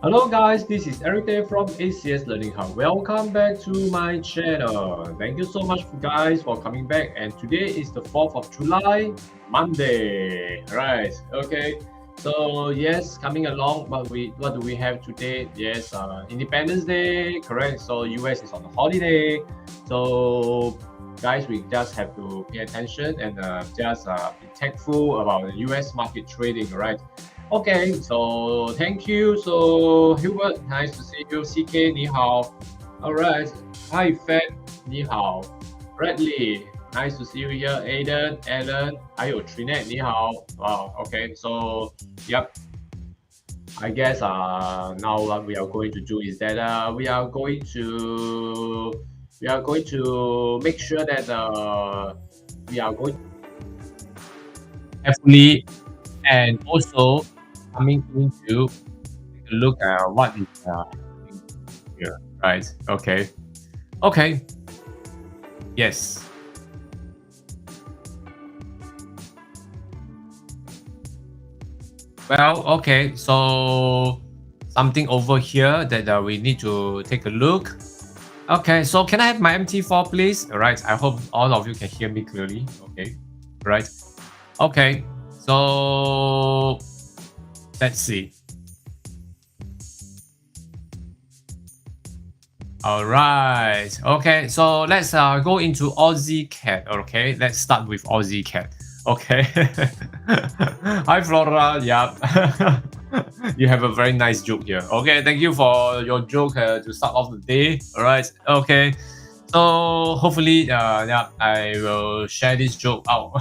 Hello guys, this is Eric Day from ACS Learning Hub. Welcome back to my channel. Thank you so much guys for coming back, and today is the 4th of July, Monday. Right, okay. So yes, coming along, what do we have today? Yes, Independence Day, correct. So US is on a holiday. So guys, we just have to pay attention and just be thankful about the US market trading, right? Okay, so thank you. So Hubert, nice to see you. CK, 你好. All right. Hi, Fed, 你好. Bradley, nice to see you here. Aiden, Alan, 还有 Trinette, 你好. Wow. Okay. So, yep. I guess now what we are going to do is that we are going to make sure that we are going carefully and also coming into take a look at what is here, right? Okay, okay, yes. Well, okay, so something over here that we need to take a look. Okay, so can I have my MT4, please? All right, I hope all of you can hear me clearly. Okay, right. Okay, so let's see. All right. Okay, so let's go into Aussie CAD. Okay, let's start with Aussie CAD. Okay. Hi, Flora. Yeah. You have a very nice joke here. Okay, thank you for your joke to start off the day. All right. Okay. So hopefully, yeah, I will share this joke out.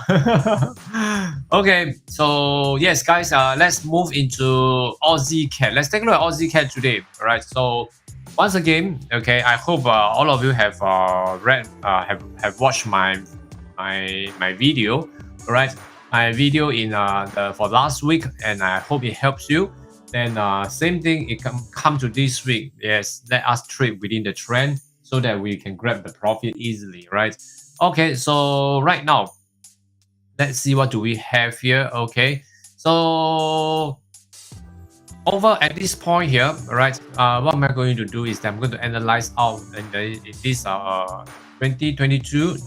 Okay, so yes, guys, let's move into Aussie CAD. Let's take a look at Aussie CAD today. All right. So once again, okay, I hope all of you have have watched my video. All right, my video in for last week, and I hope it helps you. Then same thing, it come to this week. Yes, let us trade within the trend so that we can grab the profit easily, right? Okay, so right now, let's see what do we have here. Okay, so over at this point here, right? What am I going to do is that I'm going to analyze out in this 2022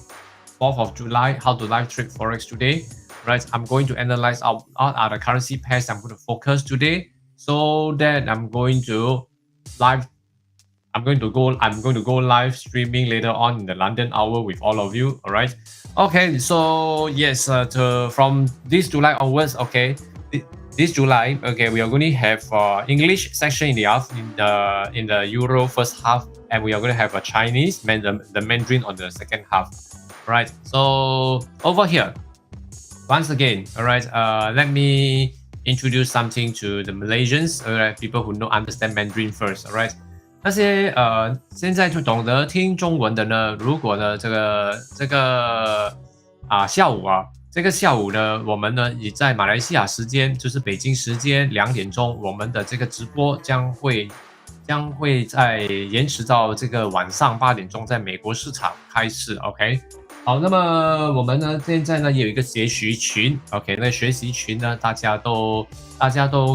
4th of July how to live trade forex today, right? I'm going to analyze out are the currency pairs I'm going to focus today, so that I'm going to go live streaming later on in the London hour with all of you. All right. Okay. So yes, from this July onwards. Okay. This July. Okay, we are going to have English section in the Euro first half, and we are going to have a Chinese the Mandarin on the second half. Right. So over here, once again. All right. Let me introduce something to the Malaysians. All right. People who don't understand Mandarin first. All right. 那些现在就懂得听中文的呢，如果呢这个下午呢，我们呢也在马来西亚时间，就是北京时间2点钟，我们的这个直播将会在延迟到这个晚上8点钟，在美国市场开市。OK， 好，那么我们呢现在呢也有一个学习群 ，OK， 那学习群呢大家都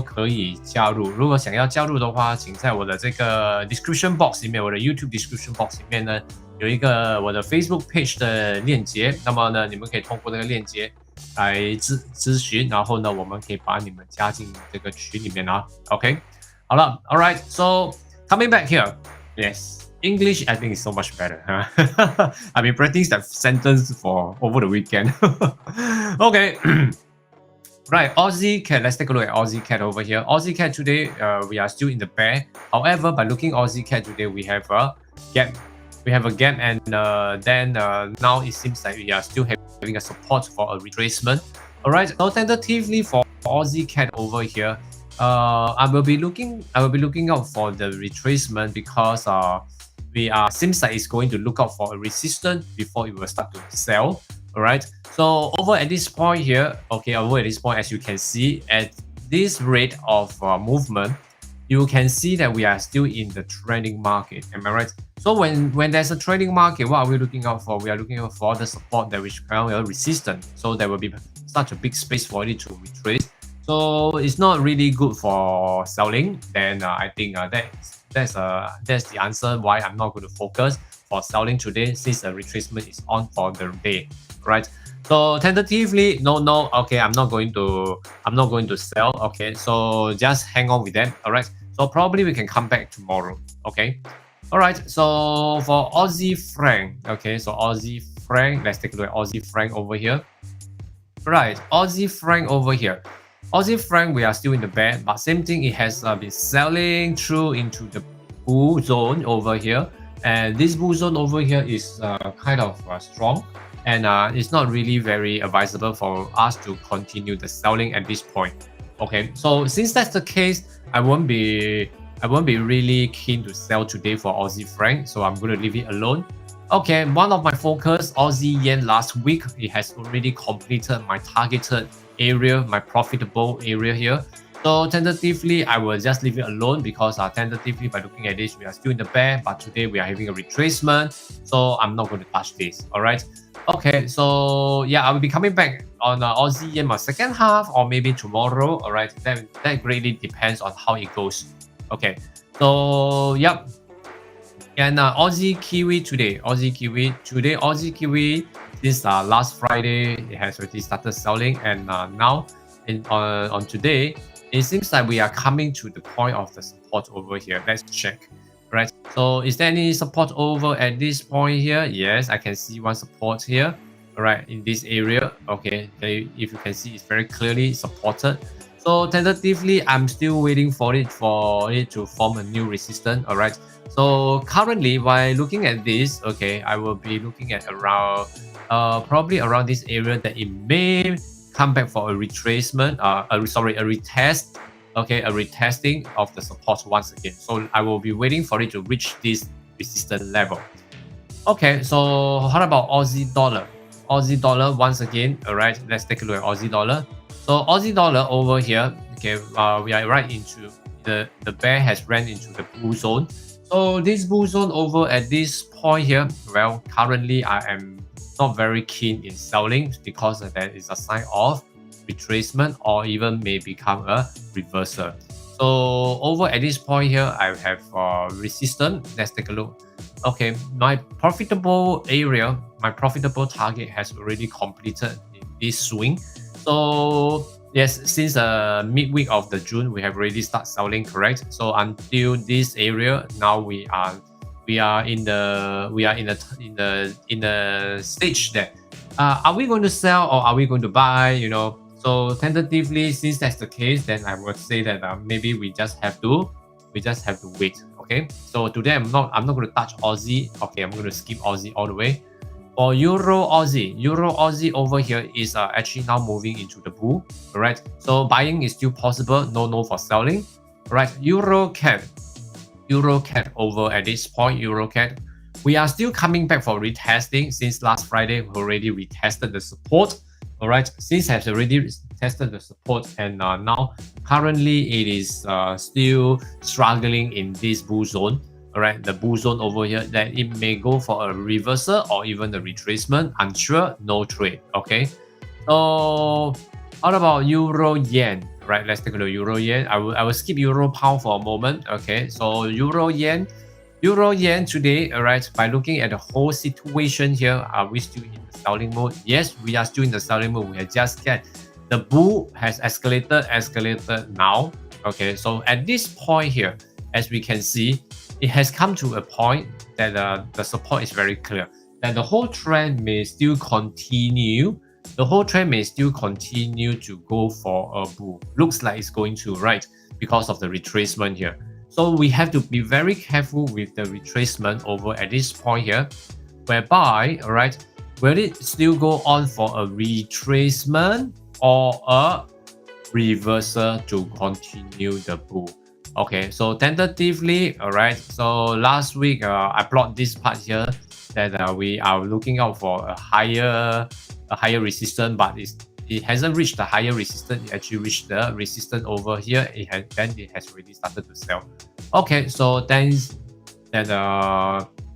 可以加入。如果想要加入的话，请在我的这个 description box 里面，我的 YouTube description box 里面呢有一个我的 Facebook page 的链接。那么呢，你们可以通过那个链接来咨询，然后呢，我们可以把你们加进这个群里面啊。OK， 好了 ，All right，so coming back here, yes. English, I think, is so much better. Huh? I've been practicing that sentence for over the weekend. Okay. Right, Aussie CAD. Let's take a look at Aussie CAD over here. Aussie CAD today, we are still in the bear. However, by looking Aussie CAD today, we have a gap. We have a gap, and then now it seems like we are still having a support for a retracement. All right. So tentatively for Aussie CAD over here, I will be looking out for the retracement because seems like it's going to look out for a resistance before it will start to sell. All right. So over at this point here, okay, over at this point, as you can see, at this rate of movement, you can see that we are still in the trading market. Am I right? So when there's a trading market, what are we looking out for? We are looking out for the support that which kind of resistance. So there will be such a big space for it to retrace. So it's not really good for selling. Then I think that's the answer why I'm not going to focus for selling today, since the retracement is on for the day, right? So tentatively, no, okay, I'm not going to sell. Okay, so just hang on with them. All right. So probably we can come back tomorrow. Okay. All right. So for Aussie franc, okay, so Aussie franc, let's take a look at Aussie franc over here. Right, Aussie franc over here. Aussie franc, we are still in the bear, but same thing, it has been selling through into the bull zone over here. And this bull zone over here is kind of strong, and it's not really very advisable for us to continue the selling at this point. Okay, so since that's the case, I won't be really keen to sell today for Aussie franc, so I'm going to leave it alone. Okay, one of my focus, Aussie yen last week, it has already completed my targeted area, my profitable area here. So tentatively, I will just leave it alone because tentatively, by looking at this, we are still in the bear, but today we are having a retracement. So I'm not going to touch this, all right? Okay, so yeah, I will be coming back on Aussie yen my second half or maybe tomorrow, all right? That greatly depends on how it goes. Okay, so yep. And Aussie Kiwi today, Aussie Kiwi, this last Friday, it has already started selling, and now on today, it seems like we are coming to the point of the support over here. Let's check, right? So is there any support over at this point here? Yes, I can see one support here, all right, in this area. Okay, if you can see, it's very clearly supported. So tentatively, I'm still waiting for it to form a new resistance. All right. So currently, while looking at this, okay, I will be looking at around, probably around this area that it may come back for a retracement. A retest. Okay, a retesting of the support once again. So I will be waiting for it to reach this resistance level. Okay, so how about Aussie dollar? Aussie dollar once again. All right, let's take a look at Aussie dollar. So Aussie dollar over here, okay, we are right into the bear has ran into the bull zone. So this bull zone over at this point here, well, currently I am not very keen in selling because that is a sign of retracement or even may become a reversal. So over at this point here, I have resistance. Let's take a look. Okay, my profitable area, my profitable target has already completed in this swing. So yes, since midweek of the June, we have already started selling, correct? So until this area, now we are in the stage that are we going to sell or are we going to buy? You know, so tentatively, since that's the case, then I would say that maybe we just have to wait. Okay, so today I'm not going to touch Aussie. Okay, I'm going to skip Aussie all the way. For Euro Aussie over here is actually now moving into the bull. All right, so buying is still possible. No for selling. All right, EUROCAD over at this point. EUROCAD, we are still coming back for retesting since last Friday. We already retested the support. All right, since has already tested the support, and now currently it is still struggling in this bull zone. All right, the bull zone over here, that it may go for a reversal or even the retracement. Unsure, no trade. Okay, so how about Euro Yen? Right, let's take a look. Euro Yen. I will skip Euro Pound for a moment. Okay, so Euro Yen today. All right, by looking at the whole situation here, are we still in the selling mode? Yes, we are still in the selling mode. We have just get the bull has escalated now. Okay, so at this point here, as we can see, it has come to a point that the support is very clear, that the whole trend may still continue. The whole trend may still continue to go for a bull. Looks like it's going to, right? Because of the retracement here. So we have to be very careful with the retracement over at this point here, whereby, all right, will it still go on for a retracement or a reversal to continue the bull? Okay, so tentatively, all right. So last week, I plot this part here that we are looking out for a higher resistance, but it hasn't reached the higher resistance. It actually reached the resistance over here. It has already started to sell. Okay, so thanks that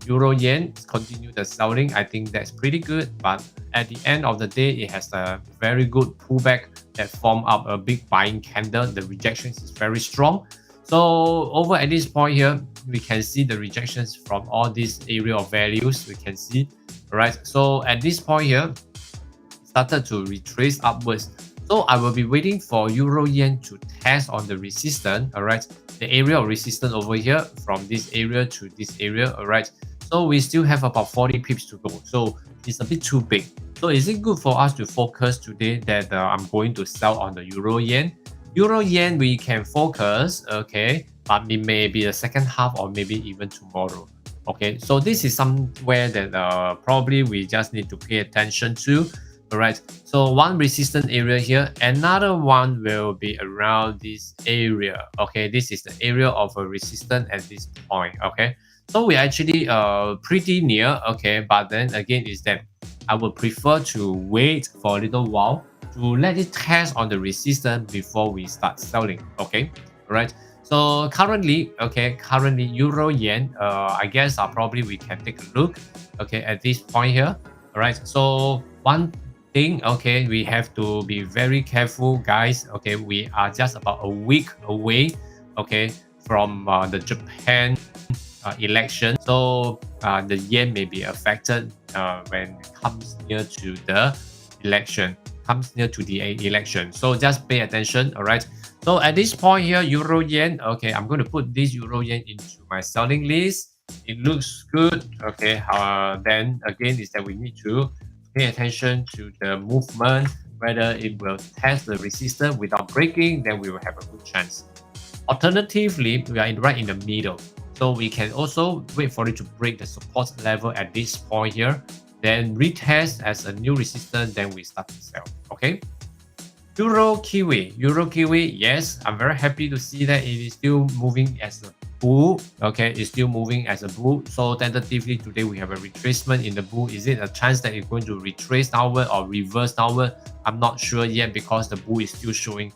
Euro Yen continue the selling. I think that's pretty good, but at the end of the day, it has a very good pullback that form up a big buying candle. The rejections is very strong. So over at this point here, we can see the rejections from all these area of values. We can see, right? So at this point here, started to retrace upwards. So I will be waiting for Euro Yen to test on the resistance, all right? The area of resistance over here from this area to this area, all right? So we still have about 40 pips to go. So it's a bit too big. So is it good for us to focus today that I'm going to sell on the Euro Yen? Euro Yen, we can focus, okay, but it may be the second half or maybe even tomorrow. Okay, so this is somewhere that probably we just need to pay attention to. All right, so one resistance area here, another one will be around this area. Okay, this is the area of a resistance at this point. Okay, so we actually pretty near. Okay, but then again is that I would prefer to wait for a little while to let it test on the resistance before we start selling. Okay, all right. So currently, Euro Yen, I guess probably we can take a look. Okay, at this point here. All right, so one thing, okay, we have to be very careful, guys. Okay, we are just about a week away, okay, from the Japan election. So the yen may be affected when it comes near to the election. So just pay attention. All right. So at this point here, Euro Yen. Okay, I'm going to put this Euro Yen into my selling list. It looks good. Okay. Then again is that we need to pay attention to the movement, whether it will test the resistance without breaking, then we will have a good chance. Alternatively, we are right in the middle. So we can also wait for it to break the support level at this point here, then retest as a new resistance, then we start to sell. Okay. Euro Kiwi, yes, I'm very happy to see that it is still moving as a bull. Okay, it's still moving as a bull. So tentatively today we have a retracement in the bull. Is it a chance that it's going to retrace downward or reverse downward? I'm not sure yet because the bull is still showing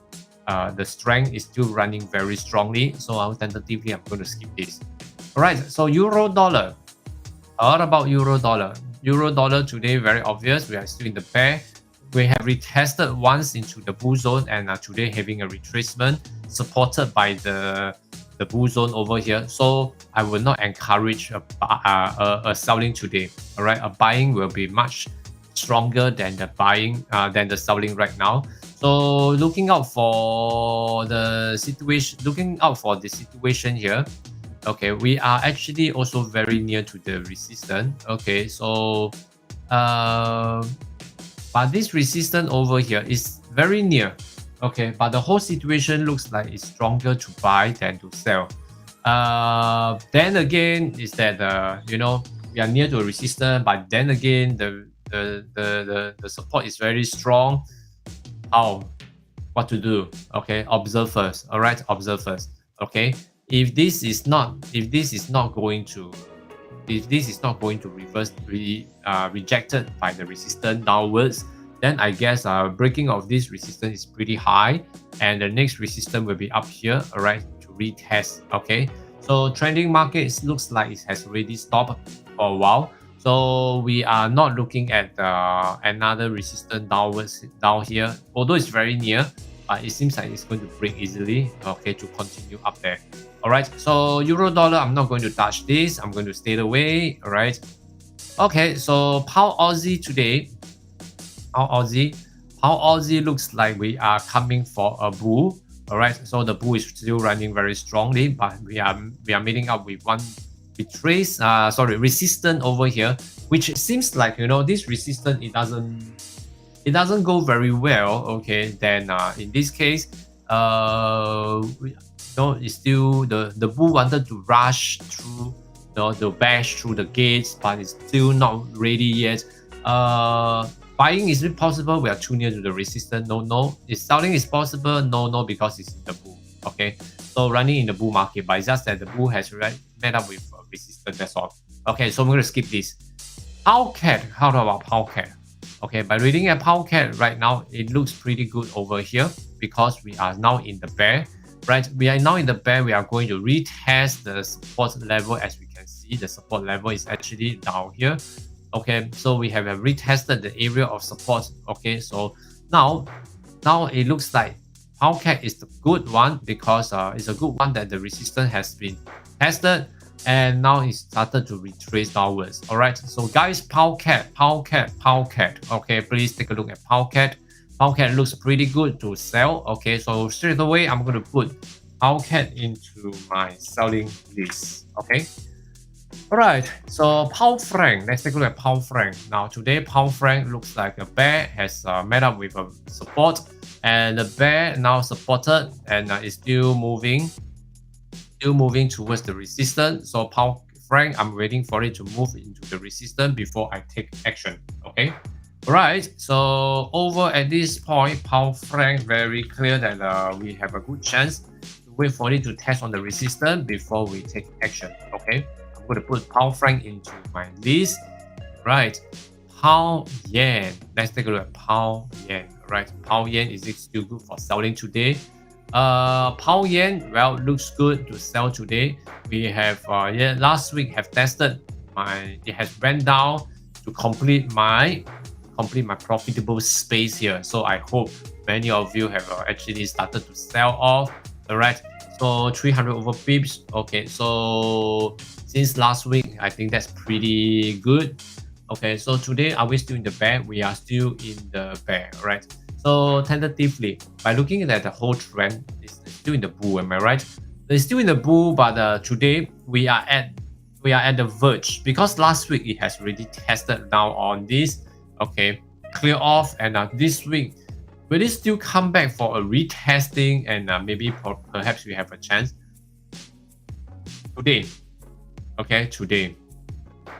the strength is still running very strongly. So tentatively I'm going to skip this. All right, so Euro Dollar. What about Euro Dollar? Euro Dollar today, very obvious. We are still in the bear. We have retested once into the bull zone and are today having a retracement supported by the bull zone over here. So I will not encourage a selling today. All right, a buying will be much stronger than the buying than the selling right now. So looking out for the situation here. Okay, we are actually also very near to the resistance. Okay, so but this resistance over here is very near. Okay, but the whole situation looks like it's stronger to buy than to sell. Then again is that you know, we are near to a resistance, but then again the support is very strong. What to do? Okay, observe first. All right, observe first. Okay, if this is not going to reverse, rejected by the resistance downwards, then I guess breaking of this resistance is pretty high, and the next resistance will be up here, all right, to retest. Okay, so trending markets looks like it has already stopped for a while, so we are not looking at another resistance downwards down here, although it's very near, but it seems like it's going to break easily, okay, to continue up there. All right, so Euro Dollar, I'm not going to touch this. I'm going to stay away. All right. Okay, so Pound Aussie today. Pound Aussie looks like we are coming for a bull. All right, so the bull is still running very strongly, but we are meeting up with one resistance over here, which seems like, you know, this resistance it doesn't go very well. Okay, then in this case, it's still the bull wanted to rush through, to bash through the gates, but it's still not ready yet. Buying is it possible? We are too near to the resistance. No. Is selling is possible? No, because it's in the bull. Okay, so running in the bull market, but it's just that the bull has met up with resistance. That's all. Okay, so I'm going to skip this. PoundCAD. How about PoundCAD? Okay, by reading at PoundCAD right now, it looks pretty good over here because we are now in the bear. Right, we are now in the bear. We are going to retest the support level. As we can see, the support level is actually down here. Okay, so we have retested the area of support. Okay, so now now it looks like PowerCAD is the good one because it's a good one that the resistance has been tested and now it started to retrace downwards. All right, so guys, PowerCAD. Okay, please take a look at PowerCAD. PowerCAD looks pretty good to sell. Okay, so straight away I'm going to put PowerCAD into my selling list. Okay. Alright, so Pound Franc. Let's take a look at Pound Franc. Now today Pound Franc looks like a bear has met up with a support, and the bear now supported and is still moving towards the resistance. So Pound Franc, I'm waiting for it to move into the resistance before I take action. Okay. Alright, so over at this point, Pound Franc very clear that we have a good chance to wait for it to test on the resistance before we take action. Okay. I'm going to put Pound Franc into my list. Right, Pound Yen. Let's take a look at Pound Yen. Right, Pound Yen, is it still good for selling today? Pound Yen, well, looks good to sell today. We have last week have tested it has went down to complete my profitable space here. So I hope many of you have actually started to sell off. All right, so 300 over pips. Okay, so since last week, I think that's pretty good. Okay, so today, are we still in the bear? We are still in the bear, right? So tentatively, by looking at the whole trend, it's still in the bull, am I right? It's still in the bull, but today we are at the verge because last week it has already tested down on this. Okay, clear off, and this week will it still come back for a retesting, and maybe perhaps we have a chance today. Okay, today,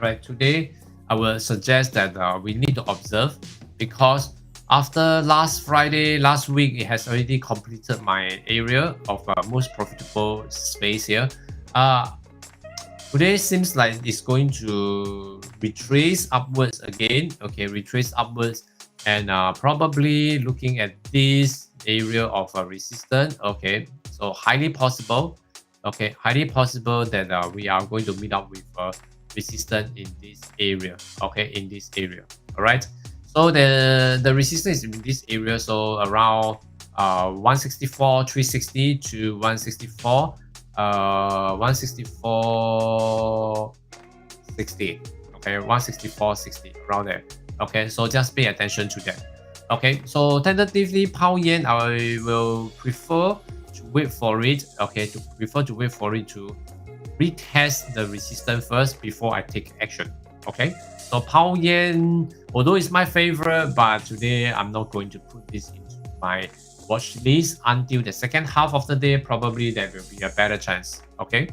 right? Today, I will suggest that we need to observe because after last week, it has already completed my area of most profitable space here. Today seems like it's going to retrace upwards again. Okay, retrace upwards, and probably looking at this area of resistance. Okay, so highly possible. Okay, highly possible that we are going to meet up with resistance in this area. Okay, in this area. All right. So the resistance is in this area. So around 164.360 to 164. 164.60. Okay, 164.60 around there. Okay, so just pay attention to that. Okay, so tentatively, Pound Yen, I will prefer to wait for it. Okay, to wait for it to retest the resistance first before I take action. Okay, so Pound Yen, although it's my favorite, but today I'm not going to put this into my watch list until the second half of the day. Probably there will be a better chance. Okay,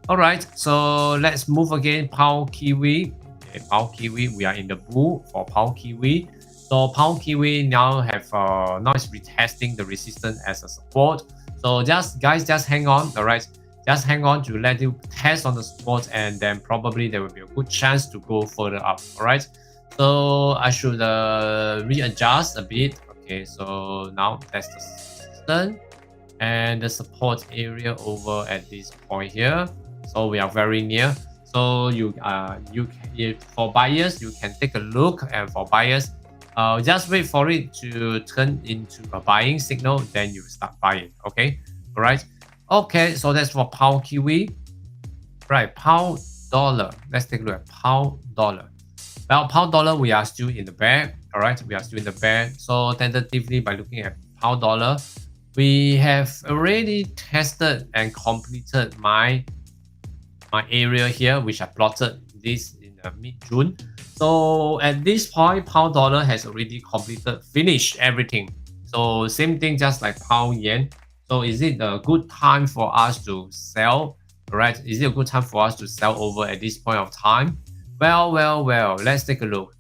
all right, so let's move again. Pound Kiwi. Okay, Pound Kiwi, we are in the bull for Pound Kiwi. So Pound Kiwi now now it's retesting the resistance as a support. So guys, just hang on. All right, just hang on to let it test on the support, and then probably there will be a good chance to go further up. All right, so I should readjust a bit. Okay, so now that's the resistance and the support area over at this point here. So we are very near. So for buyers, you can take a look, and for buyers, just wait for it to turn into a buying signal, then you start buying. Okay, all right. Okay, so that's for Pound Kiwi. Right, Pound Dollar. Let's take a look at Pound Dollar. Well, Pound Dollar, we are still in the bear. All right, we are still in the bear. So tentatively, by looking at Pound Dollar, we have already tested and completed my area here, which I plotted this in mid-June. So at this point, Pound Dollar has already finished everything. So same thing, just like Pound Yen. So is it a good time for us to sell? All right, is it a good time for us to sell over at this point of time? Well, let's take a look.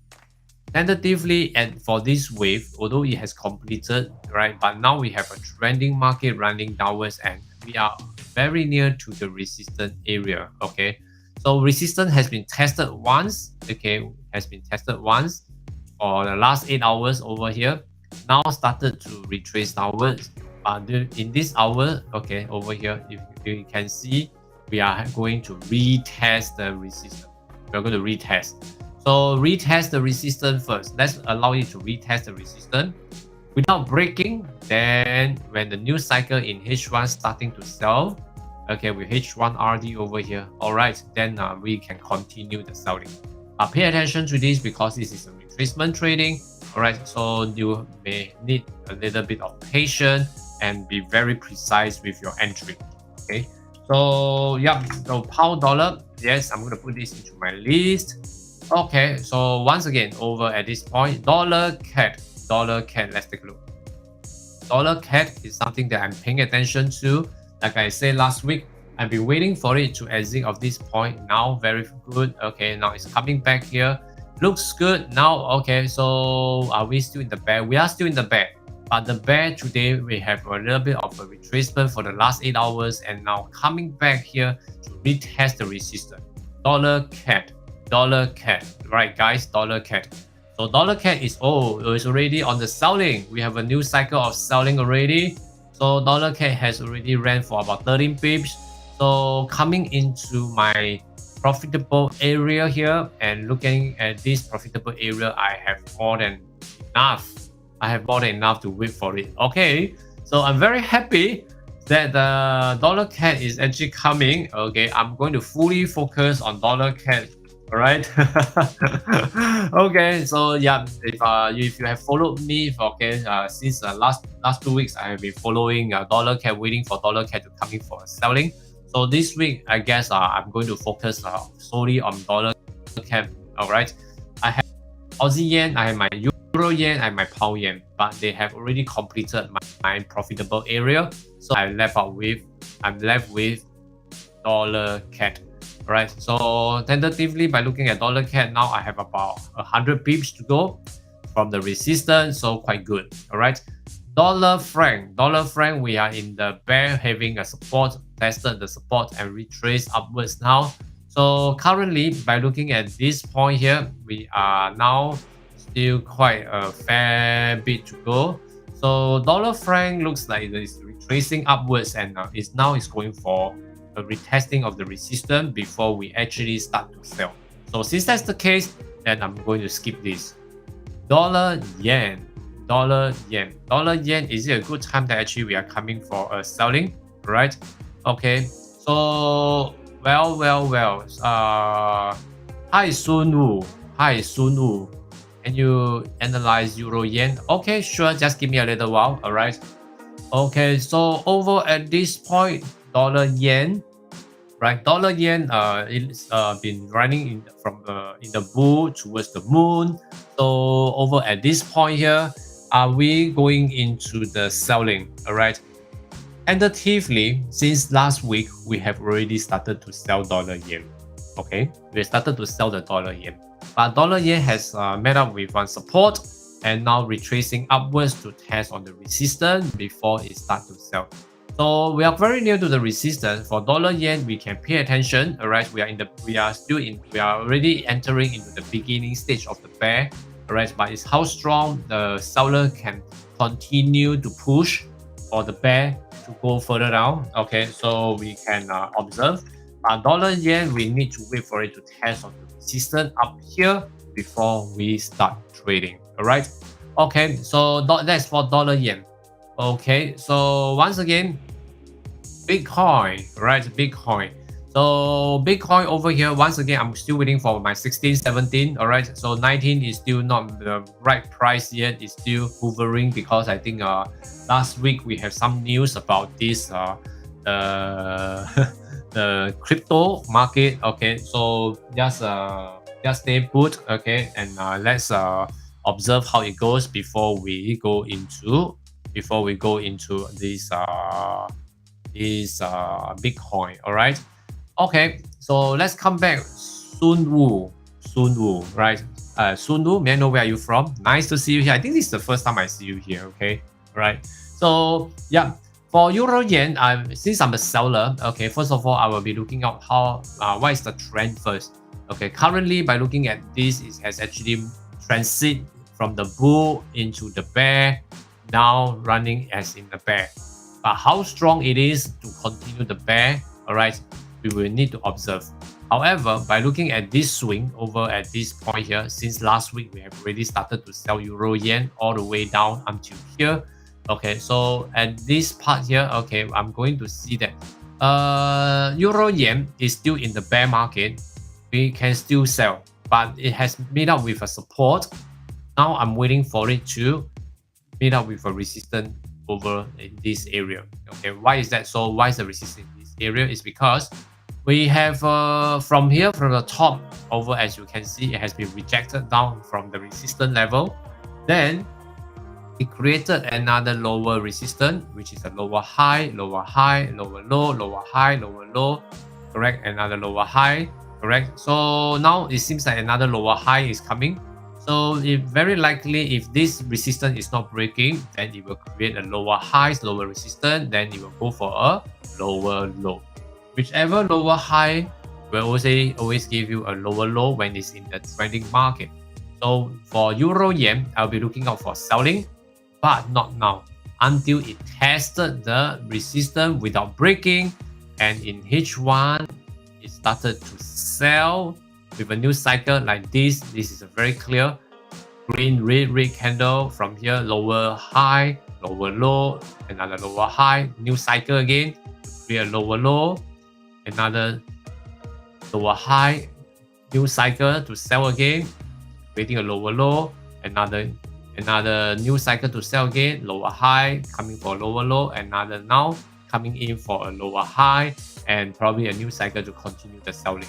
Tentatively, and for this wave, although it has completed, right, but now we have a trending market running downwards, and we are very near to the resistance area. Okay, so resistance has been tested once. Okay, has been tested once for the last 8 hours over here. Now started to retrace downwards. In this hour, okay, over here, if you can see, we are going to retest the resistance. We're going to retest. So retest the resistance first. Let's allow it to retest the resistance. without breaking, then when the new cycle in H1 starting to sell, okay, with H1 RD over here, all right, then we can continue the selling. Pay attention to this because this is a retracement trading, all right, so you may need a little bit of patience and be very precise with your entry. Okay, so yeah, so pound dollar, yes, I'm going to put this into my list. Okay, so once again, over at this point, dollar CAD, let's take a look. Dollar CAD is something that I'm paying attention to. Like I said last week, I've been waiting for it to exit of this point. Now, very good. Okay, now it's coming back here. Looks good now. Okay, so are we still in the bear? We are still in the bear. But the bear today, we have a little bit of a retracement for the last 8 hours and now coming back here to retest the resistance. Dollar CAD, right guys, dollar CAD. So dollar CAD is already on the selling. We have a new cycle of selling already. So dollar CAD has already ran for about 13 pips. So coming into my profitable area here and looking at this profitable area, I have more than enough. I have more than enough to wait for it. Okay, so I'm very happy that the dollar CAD is actually coming. Okay, I'm going to fully focus on dollar CAD. All right. Okay, so yeah, if you have followed me for since last 2 weeks, I have been following dollar CAD, waiting for dollar CAD to come in for selling. So this week, I guess I'm going to focus solely on dollar CAD. All right, I have Aussie yen, I have my Euro yen, I have my pound yen, but they have already completed my profitable area. So I'm left with dollar CAD. All right, so tentatively by looking at dollar CAD now, I have about 100 pips to go from the resistance, so quite good. All right, dollar franc, we are in the bear, having a support, tested the support and retraced upwards now. So currently, by looking at this point here, we are now still quite a fair bit to go. So dollar franc looks like it is retracing upwards and is going for a retesting of the resistance before we actually start to sell. So since that's the case, then I'm going to skip this. Dollar yen, is it a good time that actually we are coming for a selling, right? Okay, so well, hi Sun Wu, can you analyze Euro yen? Okay, sure, just give me a little while. All right, okay, so over at this point, dollar yen, right? Dollar yen, it's been running in the bull towards the moon. So over at this point here, are we going into the selling? All right. Tentatively, since last week, we have already started to sell dollar yen. Okay, we started to sell the dollar yen, but dollar yen has met up with one support and now retracing upwards to test on the resistance before it starts to sell. So we are very near to the resistance. For dollar yen, we can pay attention. All right, we are already entering into the beginning stage of the bear. All right, but it's how strong the seller can continue to push for the bear to go further down. Okay, so we can observe. But dollar yen, we need to wait for it to test on the resistance up here before we start trading. All right. Okay, so that's for dollar yen. Okay, so once again, Bitcoin, right? Bitcoin. So Bitcoin over here, once again, I'm still waiting for my 16, 17. All right, so 19 is still not the right price yet. It's still hovering because I think last week we have some news about this the crypto market. Okay, so just stay put. Okay, and let's observe how it goes before we go into this Bitcoin. All right. Okay, so let's come back. Sun Wu, right? Sun Wu, may I know where are you from? Nice to see you here. I think this is the first time I see you here. Okay, right. So yeah, for Euro yen, since I'm a seller, okay, first of all, I will be looking out what is the trend first. Okay, currently by looking at this, it has actually transit from the bull into the bear, now running as in the bear. But how strong it is to continue the bear, all right, we will need to observe. However, by looking at this swing over at this point here, since last week we have already started to sell euro yen all the way down until here. Okay, so at this part here, okay, I'm going to see that euro yen is still in the bear market. We can still sell, but it has made up with a support. Now I'm waiting for it to meet up with a resistance over in this area. Okay, why is that so? Why is the resistance in this area? Is because we have from here, from the top over, as you can see, it has been rejected down from the resistance level. Then it created another lower resistance, which is a lower high, lower high, lower low, lower high, lower low, correct? Another lower high, correct? So now it seems like another lower high is coming. So very likely, if this resistance is not breaking, then it will create a lower highs, lower resistance, then it will go for a lower low. Whichever lower high will always give you a lower low when it's in the trading market. So for euro yen, I'll be looking out for selling, but not now, until it tested the resistance without breaking, and in H1 it started to sell with a new cycle like this. This is a very clear green red candle from here, lower high, lower low, another lower high, new cycle again, create a lower low, another lower high, new cycle to sell again, creating a lower low, another new cycle to sell again, lower high, coming for a lower low, another now coming in for a lower high, and probably a new cycle to continue the selling.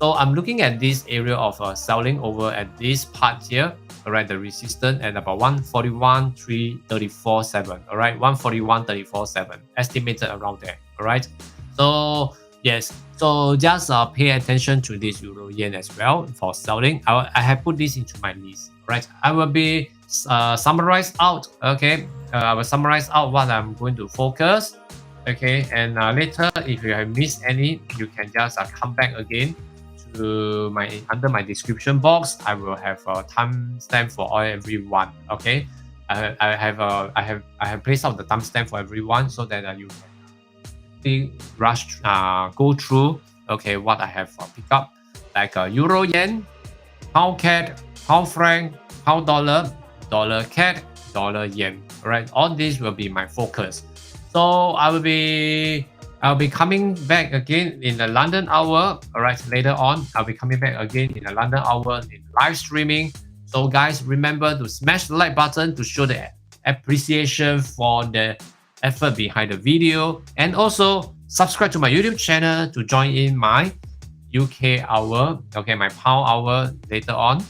So I'm looking at this area of selling over at this part here, all right, the resistance at about 141,334.7, all right, 141,347, estimated around there, all right. So yes, so just pay attention to this euro yen as well for selling. I have put this into my list, right? I will be summarize out, okay. I will summarize out what I'm going to focus, okay, and later if you have missed any, you can just come back again to under my description box. I will have a timestamp for everyone. Okay, I have placed out the timestamp for everyone so that you can go through. Okay, what I have picked up, like euro yen, pound CAD, pound franc, pound dollar, dollar CAD, dollar yen. All right, all these will be my focus. So I'll be coming back again in the London hour. All right, later on, I'll be coming back again in the London hour in live streaming. So guys, remember to smash the like button to show the appreciation for the effort behind the video. And also subscribe to my YouTube channel to join in my UK hour, okay, my pound hour later on.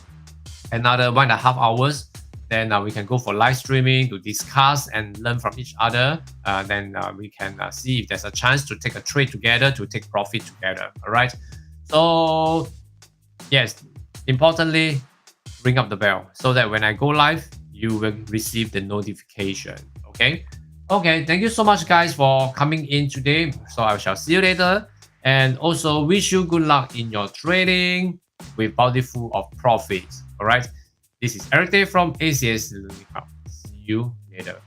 Another 1.5 hours. Then we can go for live streaming to discuss and learn from each other. Then we can see if there's a chance to take a trade together, to take profit together. All right. So yes, importantly, ring up the bell so that when I go live, you will receive the notification. Okay. Okay. Thank you so much, guys, for coming in today. So I shall see you later, and also wish you good luck in your trading with bountiful of profits. All right. This is Eric Day from ACS Learning Hub. See you later.